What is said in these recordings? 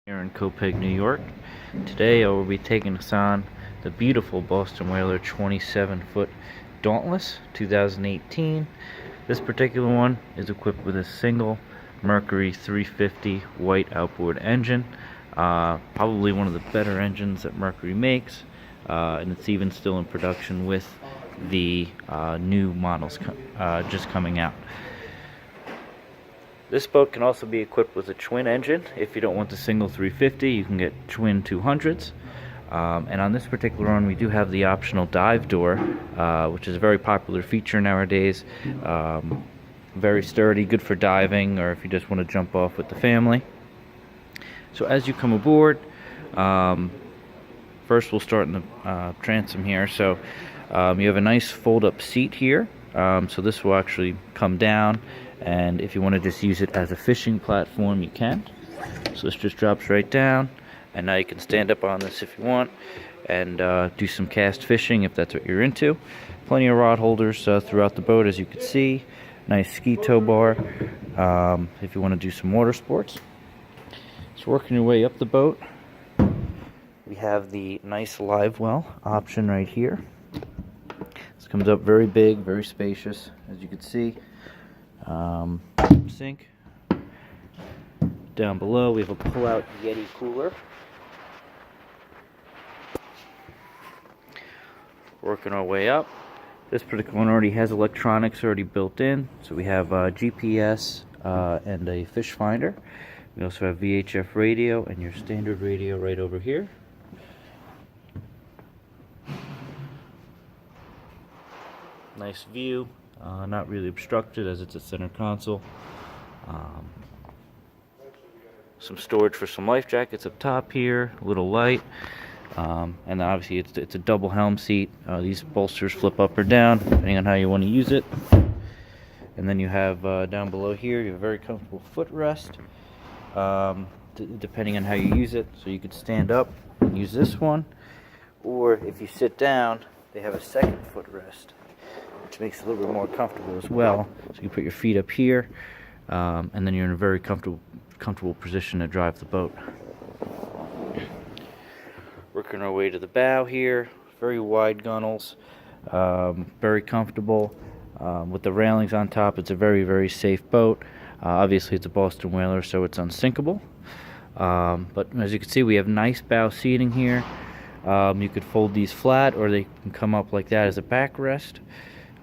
Here in Copeg, New York. Today I will be taking us on the beautiful Boston Whaler 27-foot Dauntless 2018. This particular one is equipped with a single Mercury 350 white outboard engine. Probably one of the better engines that Mercury makes, and it's even still in production with the new models just coming out. This boat can also be equipped with a twin engine. If you don't want the single 350, you can get twin 200s. And on this particular one, we do have the optional dive door, which is a very popular feature nowadays. Very sturdy, good for diving, or if you just want to jump off with the family. So as you come aboard, first we'll start in the transom here. So you have a nice fold-up seat here. So this will actually come down, and if you want to just use it as a fishing platform, you can. So this just drops right down, and now you can stand up on this if you want and do some cast fishing if that's what you're into. Plenty of rod holders throughout the boat, as you can see. Nice ski tow bar if you want to do some water sports. So working your way up the boat, we have the nice live well option right here. This comes up very big, very spacious, as you can see. Sink. Down below we have a pull-out Yeti cooler. Working our way up. This particular one already has electronics already built in. So we have GPS and a fish finder. We also have VHF radio and your standard radio right over here. Nice view, not really obstructed as it's a center console. Some storage for some life jackets up top here, a little light, and obviously it's a double helm seat. These bolsters flip up or down depending on how you want to use it. And then you have down below here, you have a very comfortable footrest, depending on how you use it. So you could stand up and use this one, or if you sit down, they have a second footrest, which makes it a little bit more comfortable as well. So you put your feet up here, and then you're in a very comfortable position to drive the boat. Working our way to the bow here, very wide gunnels, very comfortable. With the railings on top, it's a very, very safe boat. Obviously it's a Boston Whaler, so it's unsinkable. But as you can see, we have nice bow seating here. You could fold these flat, or they can come up like that as a backrest.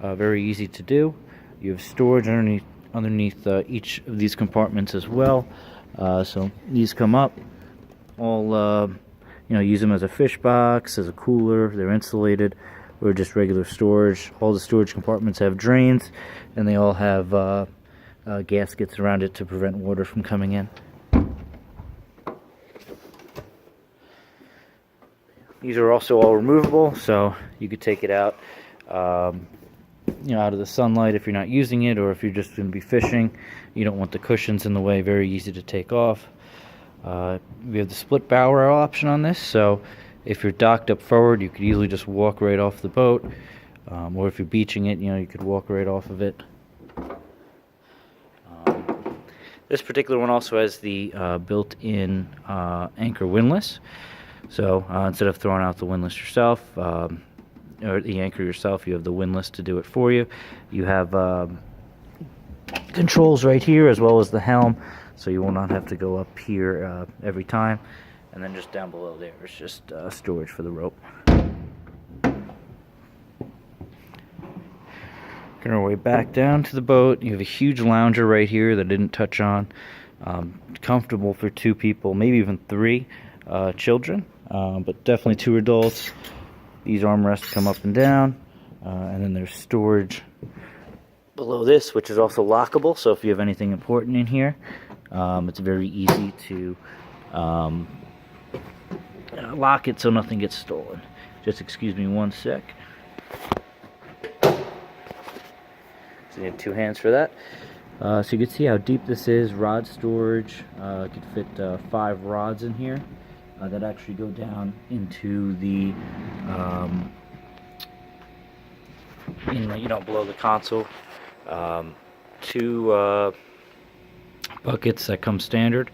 Very easy to do. You have storage underneath each of these compartments as well. So these come up. All use them as a fish box, as a cooler. They're insulated, or just regular storage. All the storage compartments have drains, and they all have gaskets around it to prevent water from coming in. These are also all removable, so you could take it out. Out of the sunlight if you're not using it, or if you're just going to be fishing, you don't want the cushions in the way. Very easy to take off. We have the split bow rail option on this, so if you're docked up forward, you could easily just walk right off the boat, or if you're beaching it, you could walk right off of it. This particular one also has the built-in anchor windlass, so instead of throwing out the windlass yourself, or the anchor yourself, you have the windlass to do it for you. You have controls right here, as well as the helm, so you will not have to go up here every time. And then just down below there is just storage for the rope. Working our way back down to the boat, you have a huge lounger right here that I didn't touch on. Comfortable for 2 people, maybe even 3 children, but definitely 2 adults. These armrests come up and down, and then there's storage below this, which is also lockable, so if you have anything important in here, it's very easy to lock it so nothing gets stolen. Just excuse me one sec. So you have 2 hands for that. So you can see how deep this is. Rod storage. You could fit 5 rods in here. That actually go down into the below the console. 2 buckets that come standard.